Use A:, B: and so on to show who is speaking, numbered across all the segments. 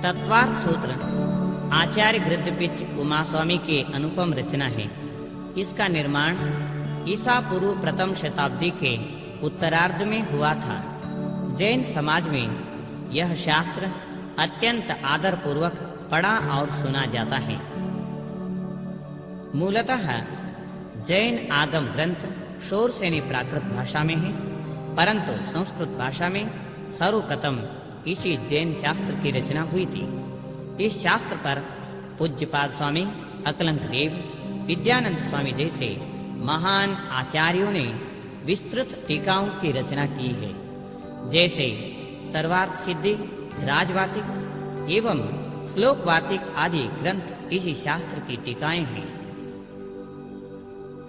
A: तत्वार्थ सूत्र आचार्य गृद्धपिच उमा स्वामी के अनुपम रचना है। इसका निर्माण ईसा पूर्व प्रथम शताब्दी के उत्तरार्ध में हुआ था। जैन समाज में यह शास्त्र अत्यंत आदर पूर्वक पढ़ा और सुना जाता है। मूलतः जैन आगम ग्रंथ शौरसेनी प्राकृत भाषा में है, परंतु संस्कृत भाषा में सर्वप्रथम इसी जैन शास्त्र की रचना हुई थी। इस शास्त्र पर पूज्यपाद स्वामी अकलंक देव, विद्यानंद स्वामी जैसे महान आचार्यों ने विस्तृत टीकाओं की रचना की है। जैसे सर्वार्थ सिद्धि, राजवातिक एवं श्लोकवातिक आदि ग्रंथ इसी शास्त्र की टीकाएं हैं।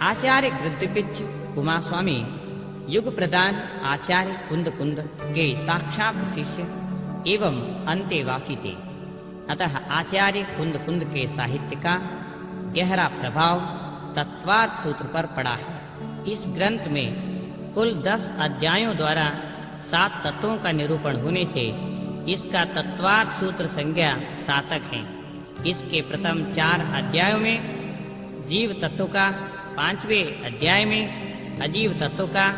A: आचार्य गृद्धपिच उमा स्वामी युग प्रदान आचार्य कुंद के साक्षात शिष्य एवं अंतेवासी थे। अतः आचार्य कुंद के साहित्य का गहरा प्रभाव तत्वार्थ सूत्र पर पड़ा है। इस ग्रंथ में कुल 10 अध्यायों द्वारा 7 तत्वों का निरूपण होने से इसका तत्वार्थ सूत्र संज्ञा सार्थक है। इसके प्रथम 4 अध्यायों में जीव तत्व का, 5वें अध्याय में अजीव तत्व का,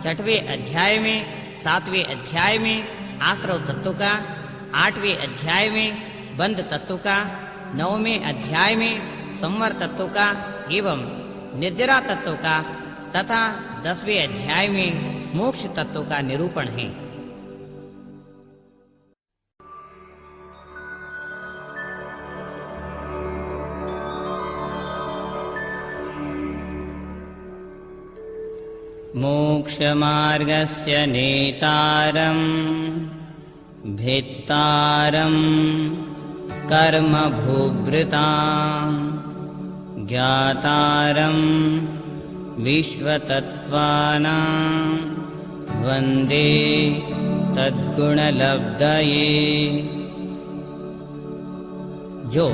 A: 6वें अध्याय में, 7वें अध्याय में आश्रव तत्व का, 8वें अध्याय में बंध तत्व का, 9वें अध्याय में संवर तत्व का एवं निर्जरा तत्व का तथा 10वें अध्याय में मोक्ष तत्व का निरूपण है। मोक्षमार्गस्य नेतारं भित्तारं कर्मभूभृतां ज्ञातारं विश्वतत्त्वानां वन्दे तद्गुणलब्धये। जो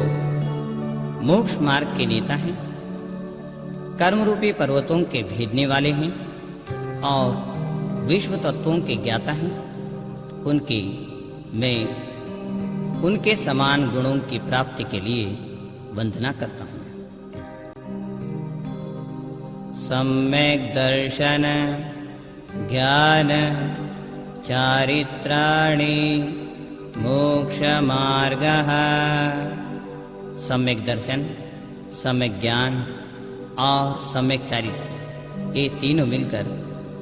A: मोक्ष मार्ग के नेता हैं, कर्मरूपी पर्वतों के भेदने वाले हैं और विश्व तत्वों के ज्ञाता हैं, उनकी मैं उनके समान गुणों की प्राप्ति के लिए वंदना करता हूँ। सम्यक् दर्शन ज्ञान चारित्राणि मोक्ष मार्गः। सम्यक् दर्शन, सम्यक् ज्ञान और सम्यक् चारित्र, ये तीनों मिलकर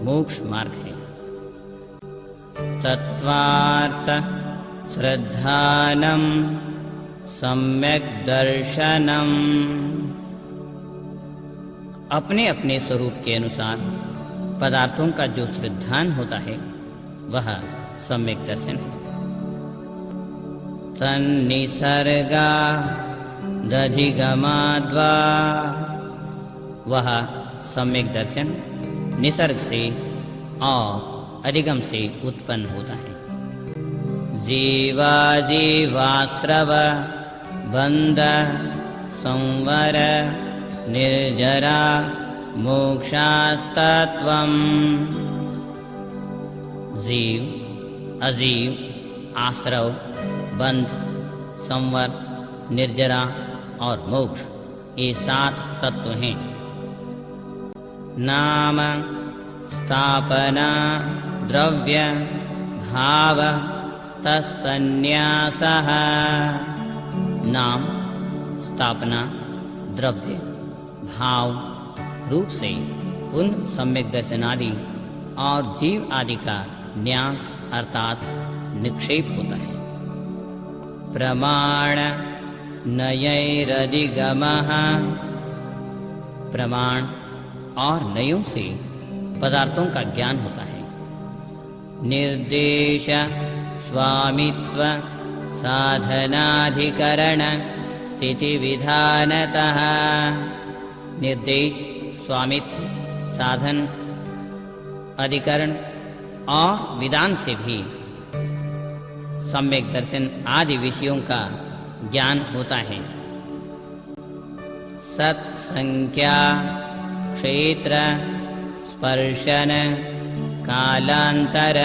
A: मोक्ष मार्ग है। तत्वार्थ श्रद्धानम सम्यक् दर्शनम। अपने अपने स्वरूप के अनुसार पदार्थों का जो श्रद्धान होता है वह सम्यक् दर्शन है। तन्निसर्गा दधिगमाद्वा, वह सम्यक् दर्शन निसर्ग से और अधिगम से उत्पन्न होता है। जीवा जीवाश्रव बंध संवर निर्जरा मोक्षास्तत्वम्। जीव, अजीव, आश्रव, बंध, संवर, निर्जरा और मोक्ष, ये 7 तत्व हैं। नाम स्थापना द्रव्य भाव तस्तन्यासः। नाम, स्थापना, द्रव्य, भाव रूप से उन सम्यक् दर्शन आदि और जीव आदि का न्यास अर्थात निक्षेप होता है। प्रमाण नयैरधिगमः। प्रमाण और नयों से पदार्थों का ज्ञान होता है। निर्देश स्वामित्व साधनाधिकरण स्थिति विधानतः। निर्देश, स्वामित्व, साधन, अधिकरण और विधान से भी सम्यक् दर्शन आदि विषयों का ज्ञान होता है। सत्संख्या क्षेत्र स्पर्शन कालांतर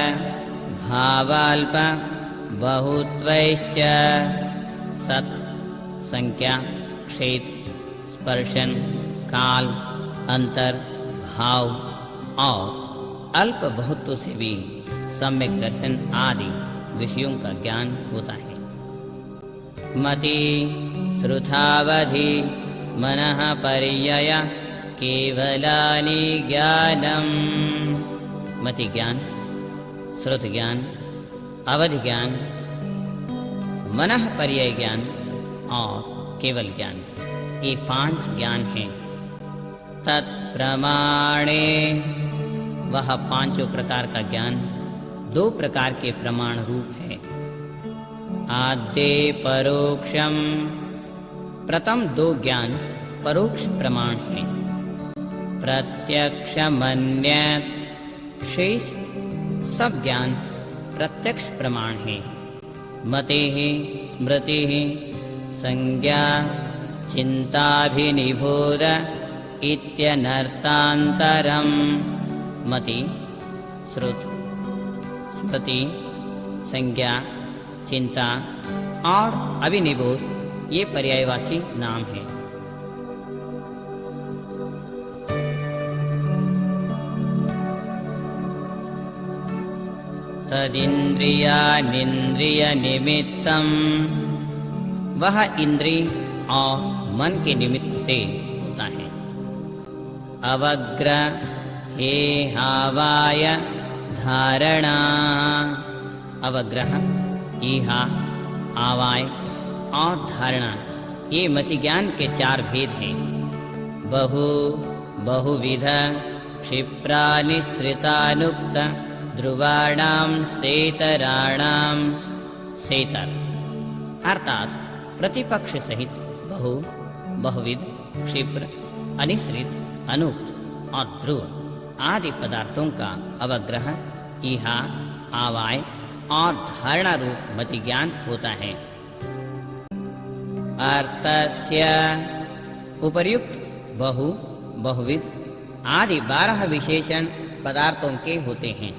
A: भावाल्प बहुत्वैश्च सत् संख्या, क्षेत्र, स्पर्शन, काल, अंतर, भाव और अल्प बहुत्व से भी सम्यक दर्शन आदि विषयों का ज्ञान होता है। मति श्रुतावधि मनः पर्यय केवलानि ज्ञानम्। मति ज्ञान, श्रुत ज्ञान, अवधि ज्ञान, मनः पर्यय ज्ञान और केवल ज्ञान, ये 5 ज्ञान हैं। तत्प्रमाणे, वह 5 प्रकार का ज्ञान 2 प्रकार के प्रमाण रूप है। आद्ये परोक्षम, प्रथम 2 ज्ञान परोक्ष प्रमाण है। प्रत्यक्षमन्यत्, शेष सब ज्ञान प्रत्यक्ष प्रमाण है। मतेः स्मृतिः संज्ञा चिन्ताभिनिबोध इत्यनर्थान्तरम्। मति, श्रुत, स्मृति, संज्ञा, चिंता और अभिनिबोध ये पर्यायवाची नाम है। तदिन्द्रियानिन्द्रिय निमित्तम, वह इंद्रिय और मन के निमित्त से होता है। अवग्रह हेहावाय धारणा, अवग्रह, ईहा, आवाय और धारणा ये मति ज्ञान के 4 भेद हैं। बहुविध क्षिप्रानिश्रितानुक्त ध्रुवाणाम सेतराणाम। सेतर अर्थात प्रतिपक्ष सहित बहुविध, क्षिप्र, अनिश्रित, अनुक्त और ध्रुव आदि पदार्थों का अवग्रह, ईहा, आवाय और धारणा रूप मति ज्ञान होता है। अर्थस्य उपर्युक्त बहुविध आदि 12 विशेषण पदार्थों के होते हैं।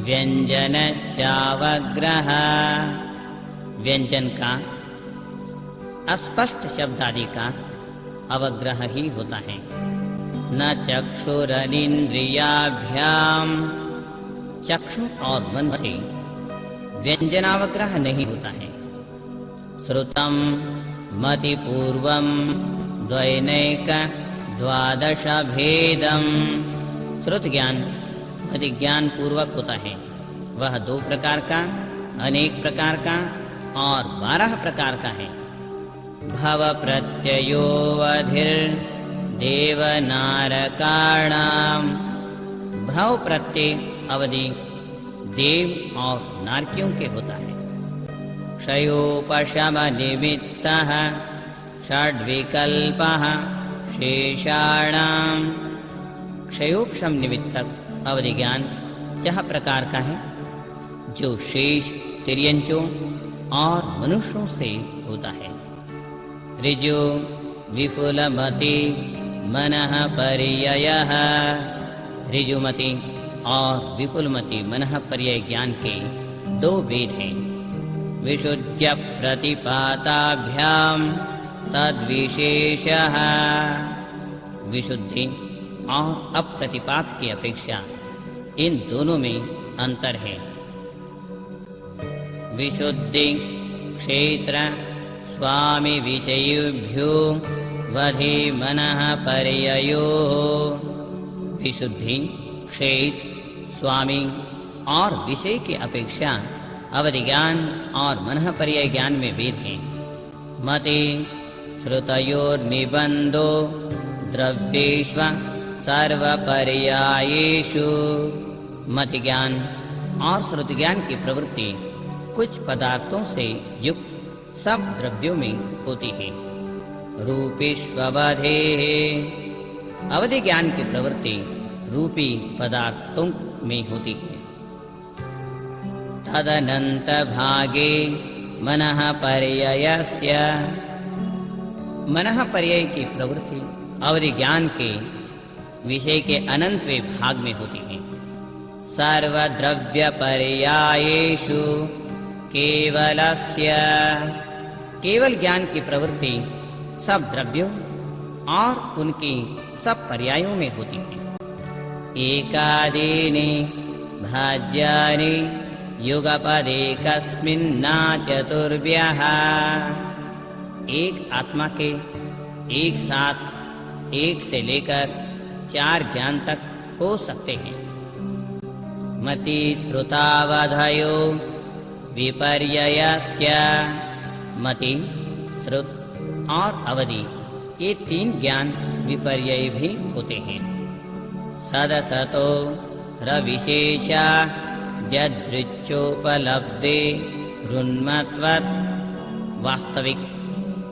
A: व्यंजनस्यावग्रह, व्यंजन का, अस्पष्ट शब्द आदि का अवग्रह ही होता है। न चक्षुरनिन्द्रियाभ्याम, चक्षु और मन से व्यंजनावग्रह नहीं होता है। श्रुतम मतिपूर्वम द्वैनैक 12 भेदम, श्रुत ज्ञान मति ज्ञान पूर्वक होता है। वह 2 प्रकार का, अनेक प्रकार का और 12 प्रकार का है। भव प्रत्ययोवधिर देवनारकाणाम, भ्रव प्रत्यय अवधि देव और नारकियों के होता है। क्षयोपशम निमित्तः षड्विकल्पः शेषाणाम, क्षयोपशम निमित्तक अवधि ज्ञान 6 प्रकार का है जो शेष तिर्यंचों और मनुष्यों से होता है। ऋजु विपुलमति मनः पर्ययः, ऋजुमति और विपुलमति मनः पर्यय ज्ञान के 2 भेद हैं। विशुद्ध्य प्रतिपाताभ्याम तद्विशेषः, विशुद्धि और अप्रतिपात की अपेक्षा इन दोनों में अंतर है। विशुद्धि क्षेत्र स्वामी विषयेभ्यो वधे मनः पर्ययो, विशुद्धि क्षेत्र स्वामी और विषय की अपेक्षा अवधि ज्ञान और मनः पर्यय ज्ञान में भेद है। मते श्रुतयोर्निबंधो द्रव्येष्व सर्वपर्यायेषु, मति ज्ञान और श्रुत ज्ञान की प्रवृत्ति कुछ पदार्थों से युक्त सब द्रव्यों में होती है। रूपेष्ववधे, अवधि ज्ञान की प्रवृत्ति रूपी पदार्थों में होती है। तदनंत भागे मनः पर्ययस्य, मनः पर्यय की प्रवृत्ति अवधि ज्ञान के विषय के अनंतवें भाग में होती है। सर्वद्रव्यपर्यायेषु केवलस्य, केवल ज्ञान की प्रवृत्ति सब द्रव्यों और उनकी सब पर्यायों में होती है। एकादीनि भाज्यानि युगपदेकस्मिन्ना चतुर्भ्यः, एक आत्मा के एक साथ एक से लेकर 4 ज्ञान तक हो सकते हैं। मति श्रुतावधयो विपर्ययश्च, मति, श्रुत और अवधि ये 3 ज्ञान विपर्यय भी होते हैं। सदसतो रविशेषा यदृच्छोपलब्धे रुन्मत्वत्, वास्तविक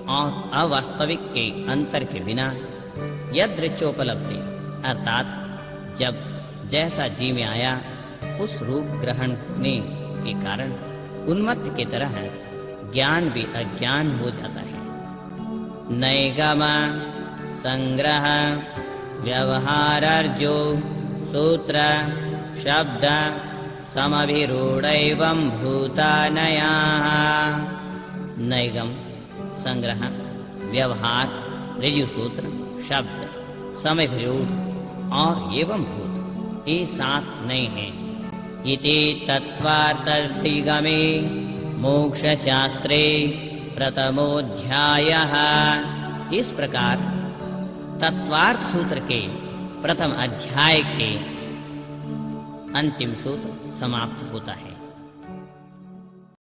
A: और अवास्तविक के अंतर के बिना यदृच्छोपलब्धि अर्थात जब जैसा जी में आया उस रूप ग्रहण करने के कारण उन्मत्त की तरह ज्ञान भी अज्ञान हो जाता है। नैगम संग्रह व्यवहारार्जो सूत्र शब्द समभिरूढैवं भूतानयाः, नैगम संग्रह व्यवहार ऋजु सूत्र शब्द समभिरूढ़ और एवं भूत ये 7 नए हैं। इति तत्त्वार्थदिगमे मोक्षशास्त्रे प्रथमोऽध्यायः, इस प्रकार तत्वार्थ सूत्र के प्रथम अध्याय के अंतिम सूत्र समाप्त होता है।